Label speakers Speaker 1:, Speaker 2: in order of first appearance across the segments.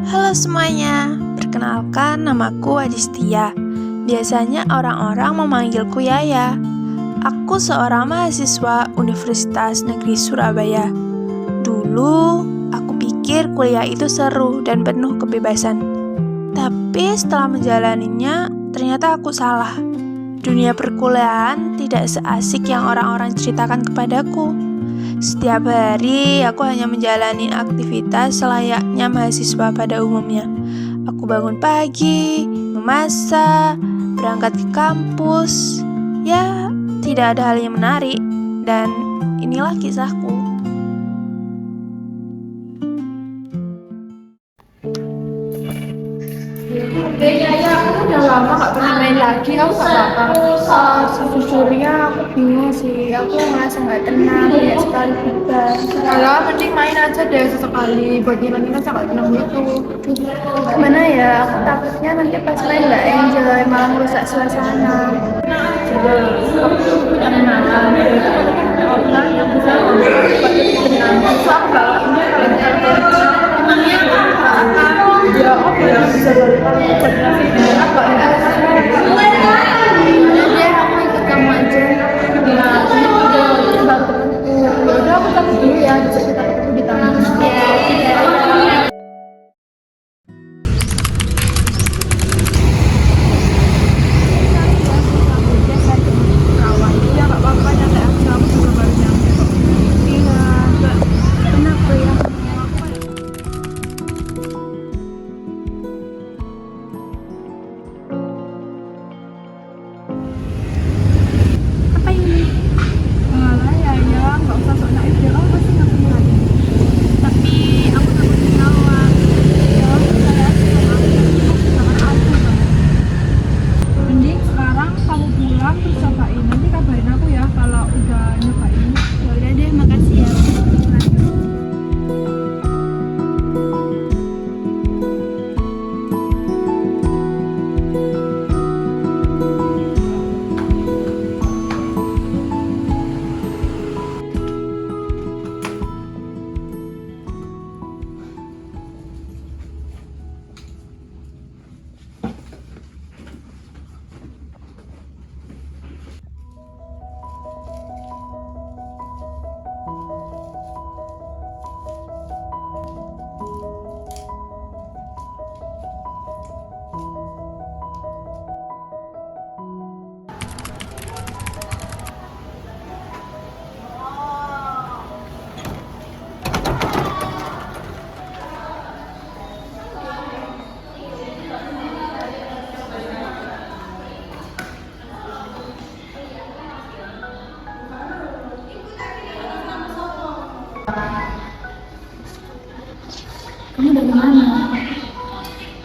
Speaker 1: Halo semuanya, perkenalkan namaku Adistia. Biasanya orang-orang memanggilku Yaya. Aku seorang mahasiswa Universitas Negeri Surabaya. Dulu, aku pikir kuliah itu seru dan penuh kebebasan. Tapi setelah menjalaninya, ternyata aku salah. Dunia perkuliahan tidak seasik yang orang-orang ceritakan kepadaku. Setiap hari, aku hanya menjalani aktivitas selayaknya mahasiswa pada umumnya. Aku bangun pagi, memasak, berangkat ke kampus. Ya, tidak ada hal yang menarik. Dan inilah kisahku.
Speaker 2: Kayaknya ya aku udah lama gak pernah main lagi. Kamu gak apa-apa? Sejujurnya aku bingung sih. Aku merasa gak tenang lihat sekali juga. Alah, mending main aja deh sesekali buat ngilangin rasa gak tenang itu. Gimana ya? Aku takutnya nanti pas main gak enjoy, malah merusak suasana. Aku punya kenalan orang yang bisa membuat lebih tenang. So aku gak ini kalau kita emangnya apa? Ya, aku bisa buat apa ya? Udah aku ikut kamu aja. Nah, ini udah baru temanku. Udah aku cabut dulu ya. Bisa kita ketemu di taman. Ya. Kamu dari mana?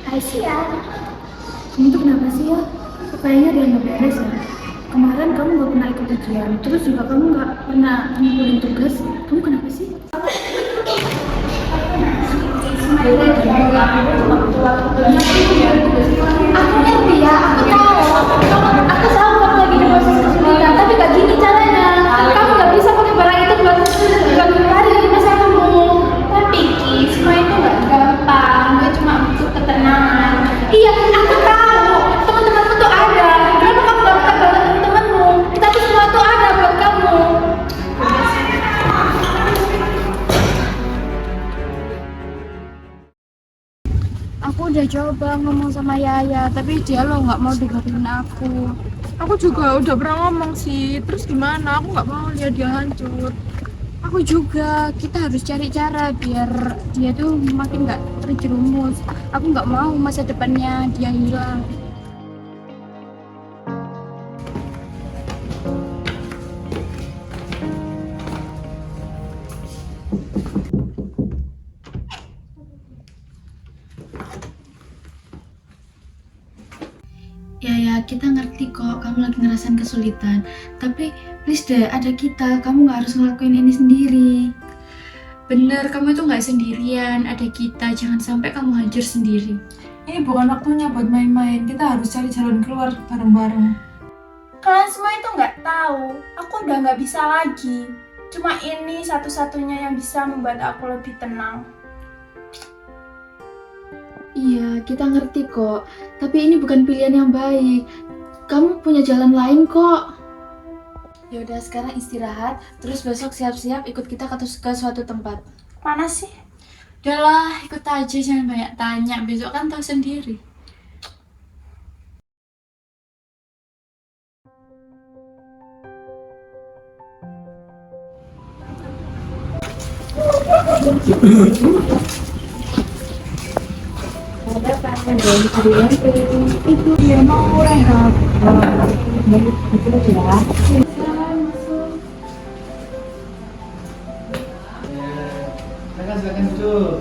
Speaker 2: Aisyah. Kamu tuh kenapa sih ya? Kayaknya ada yang nggak beres ya. Kemarin kamu nggak pernah ikut ujian, terus juga kamu nggak pernah ngumpulin tugas. Kamu kenapa sih? Aku ngerti ya, aku tahu. Aku tahu kamu lagi di proses kesulitan, tapi gak gini caranya. Kamu gak bisa pakai barang itu buat lari dari masalahmu. Tapi Ki, semua itu gak gampang. Gue cuma butuh ketenangan. Iya, aku tahu. Teman-temanmu tuh ada. Kenapa kamu gak minta bantuan teman-temanmu? Kita tuh semua tuh ada buat kamu. Aku udah coba ngomong sama Yaya, tapi dia lo nggak mau dengerin aku. Aku juga udah pernah ngomong sih, terus gimana? Aku nggak mau lihat dia hancur. Aku juga, kita harus cari cara biar dia tuh makin nggak terjerumus. Aku nggak mau masa depannya dia hilang.
Speaker 3: Ya, kita ngerti kok kamu lagi ngerasain kesulitan. Tapi please deh, ada kita. Kamu gak harus ngelakuin ini sendiri. Bener, kamu itu gak sendirian. Ada kita, jangan sampai kamu hancur sendiri.
Speaker 4: Ini bukan waktunya buat main-main. Kita harus cari jalan keluar bareng-bareng.
Speaker 2: Kalian semua itu nggak tahu, aku udah nggak bisa lagi. Cuma ini satu-satunya yang bisa membuat aku lebih tenang.
Speaker 3: Iya, kita ngerti kok. Tapi ini bukan pilihan yang baik. Kamu punya jalan lain kok. Ya udah, sekarang istirahat, terus besok siap-siap ikut kita ke suatu tempat.
Speaker 2: Mana sih?
Speaker 3: Udahlah, ikut aja, jangan banyak tanya. Besok kan tahu sendiri.
Speaker 2: Itu dia mau rehat.
Speaker 5: Silakan duduk.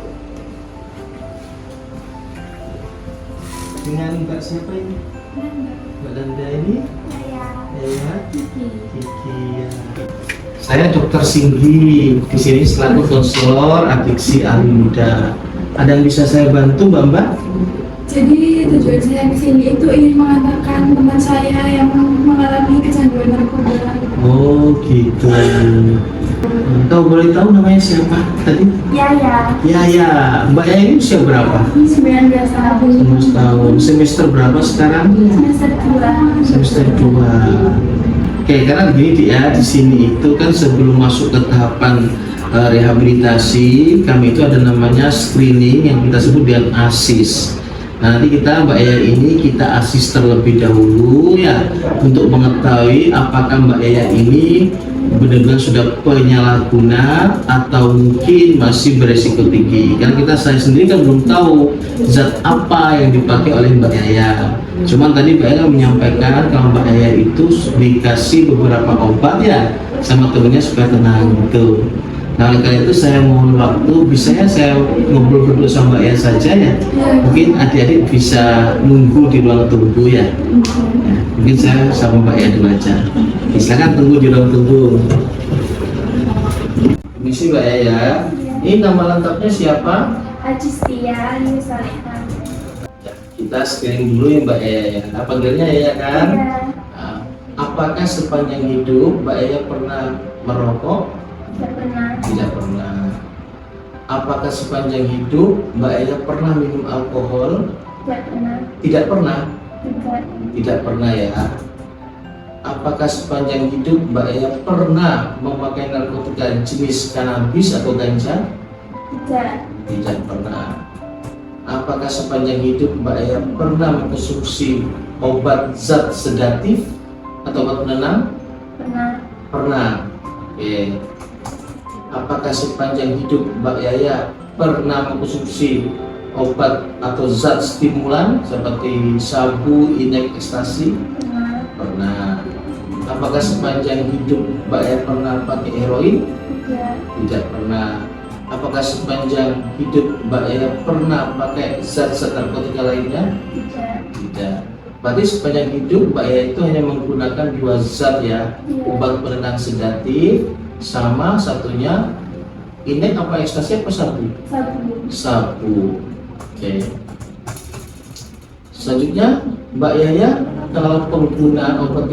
Speaker 5: Dengan Mbak siapa ini? Mbak Nanda ini? Ya. Kiki ya. Saya Dokter Singgi di sini selaku konselor adiksi ahli muda. Ada yang bisa saya bantu, Mbak?
Speaker 4: Jadi tujuan saya ke sini itu ingin mengantarkan teman saya yang mengalami kecanduan narkoba.
Speaker 5: Oh gitu. Kau boleh tahu namanya siapa tadi?
Speaker 2: Ya.
Speaker 5: Ya. Mbak Ya ini usia berapa?
Speaker 2: 19 tahun.
Speaker 5: 19 tahun. Semester berapa sekarang?
Speaker 2: Semester 2.
Speaker 5: Semester 2. Oke, karena gini ya, di sini itu kan sebelum masuk ke tahapan rehabilitasi, kami itu ada namanya screening yang kita sebut dengan ASIS. Nah, nanti kita Mbak Yaya ini kita asis terlebih dahulu ya untuk mengetahui apakah Mbak Yaya ini benar-benar sudah penyalahguna atau mungkin masih beresiko tinggi. Karena saya sendiri kan belum tahu zat apa yang dipakai oleh Mbak Yaya. Cuman tadi Mbak Yaya menyampaikan kalau Mbak Yaya itu dikasih beberapa obat ya sama temennya supaya tenang gitu. Nah, oleh karena itu saya mohon waktu, bisa ya saya ngobrol berdua sama Mbak Yaya saja ya. Mungkin adik-adik bisa nunggu di ruang tunggu ya. Mungkin saya sama Mbak Yaya dulu aja. Silakan tunggu di ruang tunggu. Misi Mbak Yaya. Ini nama lengkapnya siapa?
Speaker 2: Ajistia Yusalihah.
Speaker 5: Kita screening dulu ya Mbak Yaya ya. Panggilnya Yaya kan?
Speaker 2: Ya.
Speaker 5: Nah, apakah sepanjang hidup Mbak Yaya pernah merokok?
Speaker 2: Tidak pernah.
Speaker 5: Tidak pernah. Apakah sepanjang hidup Mbak Yaya pernah minum alkohol?
Speaker 2: Tidak pernah.
Speaker 5: Tidak pernah.
Speaker 2: Tidak.
Speaker 5: Tidak pernah ya. Apakah sepanjang hidup Mbak Yaya pernah memakai narkotika jenis kanabis atau ganja?
Speaker 2: Tidak.
Speaker 5: Tidak pernah. Apakah sepanjang hidup Mbak Yaya pernah mengkonsumsi obat zat sedatif atau obat penenang?
Speaker 2: Pernah.
Speaker 5: Pernah. Oke. Apakah sepanjang hidup Mbak Yaya pernah mengkonsumsi obat atau zat stimulan seperti sabu, inek, ekstasi?
Speaker 2: Pernah.
Speaker 5: Pernah. Apakah sepanjang hidup Mbak Yaya pernah pakai heroin?
Speaker 2: Tidak.
Speaker 5: Tidak pernah. Apakah sepanjang hidup Mbak Yaya pernah pakai zat-zat narkotika lainnya?
Speaker 2: Tidak.
Speaker 5: Tidak. Berarti sepanjang hidup Mbak Yaya itu hanya menggunakan dua zat ya,
Speaker 2: Iya.
Speaker 5: obat penenang sedatif sama satunya inek apa ekstasi apa sabu?
Speaker 2: Sabu.
Speaker 5: Sabu. Oke. Selanjutnya Mbak Yaya kalau penggunaan obat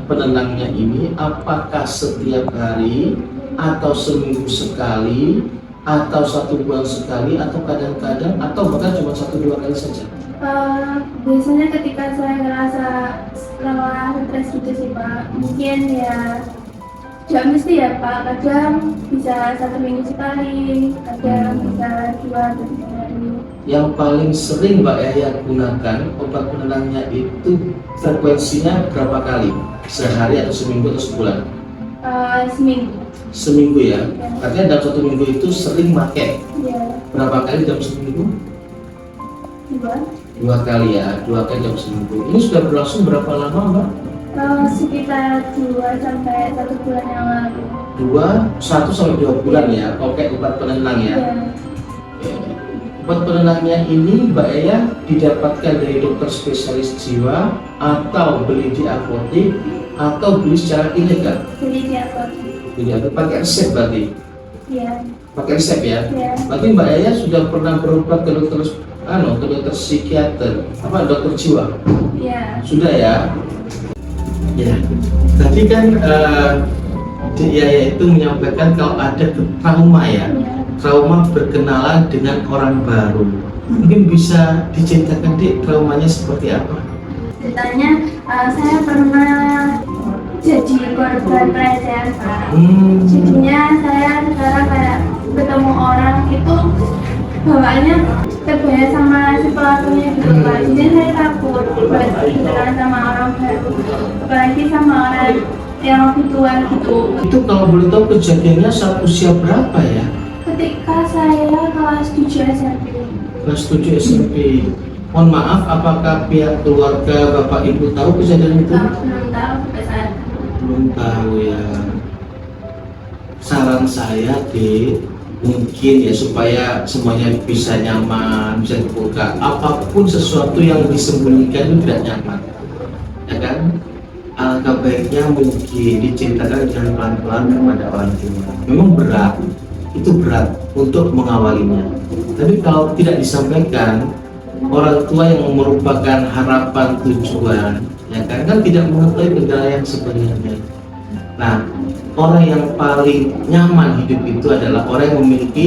Speaker 5: penenangnya ini apakah setiap hari atau seminggu sekali atau 1 bulan sekali atau kadang-kadang atau bahkan cuma 1-2 kali saja?
Speaker 2: Biasanya ketika saya ngerasa lelah, stres gitu sih Pak. Mungkin ya tidak mesti ya Pak. Kadang bisa 1 minggu sekali, kadang bisa 2 atau 3 hari.
Speaker 5: Yang paling sering Mbak Yaya gunakan obat penenangnya itu frekuensinya berapa kali? Sehari atau seminggu atau sebulan?
Speaker 2: Seminggu.
Speaker 5: Seminggu ya? Artinya dalam 1 minggu itu sering pakai.
Speaker 2: Ya,
Speaker 5: Berapa kali dalam seminggu? 2 kali ya, 2 kali dalam seminggu. Ini sudah berlangsung berapa lama Mbak?
Speaker 2: sekitar 2 sampai 1 bulan yang lalu.
Speaker 5: 1 sampai 2 bulan ya, pakai obat penenang ya.
Speaker 2: Ya,
Speaker 5: Ya. Obat penenangnya ini Mbak Yaya didapatkan dari dokter spesialis jiwa atau beli di apotek atau beli secara ilegal?
Speaker 2: jadi dia apa?
Speaker 5: Jadi ada pakai resep berarti?
Speaker 2: Ya,
Speaker 5: Pakai resep ya?
Speaker 2: ya,
Speaker 5: Berarti Mbak Yaya sudah pernah berobat ke dokter psikiater, apa dokter jiwa?
Speaker 2: ya.
Speaker 5: Sudah ya? Ya. Tadi kan Yaya itu menyampaikan kalau ada trauma ya.
Speaker 2: Ya.
Speaker 5: Trauma berkenalan dengan orang baru. Mungkin bisa diceritakan Dik, traumanya seperti apa?
Speaker 6: Ceritanya saya pernah jadi korban pelecehan Pak. Jadinya saya sekarang kayak ketemu orang itu bawaannya terbayar sama si pelakunya gitu Pak. Jadi saya takut buat berkenalan sama orang baru, apalagi sama orang yang lebih tua gitu.
Speaker 5: Itu kalau boleh tahu kejadiannya saat usia berapa ya?
Speaker 6: Ketika saya kelas 7 SMP.
Speaker 5: Kelas 7 SMP. Mohon maaf, apakah pihak keluarga Bapak Ibu tahu kejadian itu?
Speaker 6: Belum tahu sampai saat
Speaker 5: Belum tahu ya. Saran saya Dik, mungkin ya supaya semuanya bisa nyaman, bisa terbuka. Apapun sesuatu yang disembunyikan itu tidak nyaman, ya kan? Alangkah baiknya mungkin diceritakan dengan pelan-pelan kepada orang tua. Memang berat, itu berat untuk mengawalinya. Tapi kalau tidak disampaikan, orang tua yang merupakan harapan tujuan, ya kan tidak mengetahui kendala yang sebenarnya. Nah, orang yang paling nyaman hidup itu adalah orang yang memiliki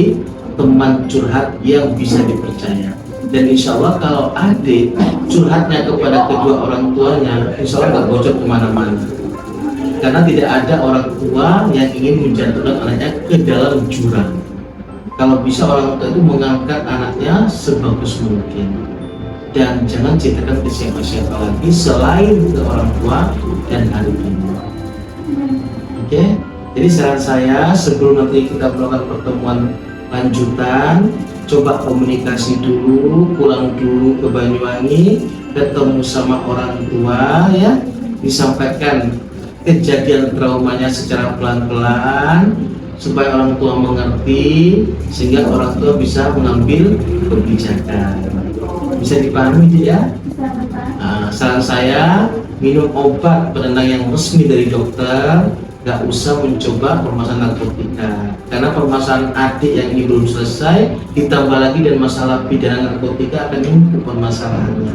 Speaker 5: teman curhat yang bisa dipercaya. Dan insya Allah kalau adik curhatnya kepada kedua orang tuanya, insya Allah nggak bocor kemana-mana. Karena tidak ada orang tua yang ingin menjatuhkan anaknya ke dalam jurang. Kalau bisa orang tua itu mengangkat anaknya sebagus mungkin. Dan jangan ceritakan ke siapa-siapa lagi selain ke orang tua dan adik ibu. Oke? Jadi saran saya sebelum nanti kita melakukan pertemuan lanjutan, coba komunikasi dulu, pulang dulu ke Banyuwangi, ketemu sama orang tua ya, disampaikan kejadian traumanya secara pelan-pelan supaya orang tua mengerti, sehingga orang tua bisa mengambil kebijakan. Bisa dipahami ya? Nah, saran saya minum obat penenang yang resmi dari dokter, gak usah mencoba permasalahan narkotika, karena permasalahan adik yang ini belum selesai ditambah lagi dan masalah pidana narkotika akan numpuk permasalahannya.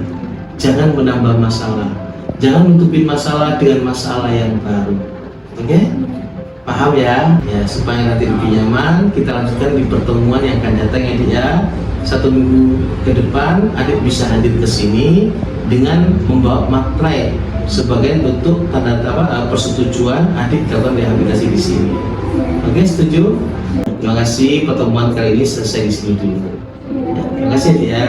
Speaker 5: Jangan menambah masalah, jangan nutupin masalah dengan masalah yang baru. Oke? Paham ya? Ya, supaya nanti lebih nyaman, kita lanjutkan di pertemuan yang akan datang ya Dik ya. 1 minggu ke depan adik bisa hadir ke sini dengan membawa materai sebagai bentuk tanda persetujuan adik dalam rehabilitasi di sini. Oke, setuju? Terima kasih, pertemuan kali ini selesai di sini dulu. Ya, terima kasih ya.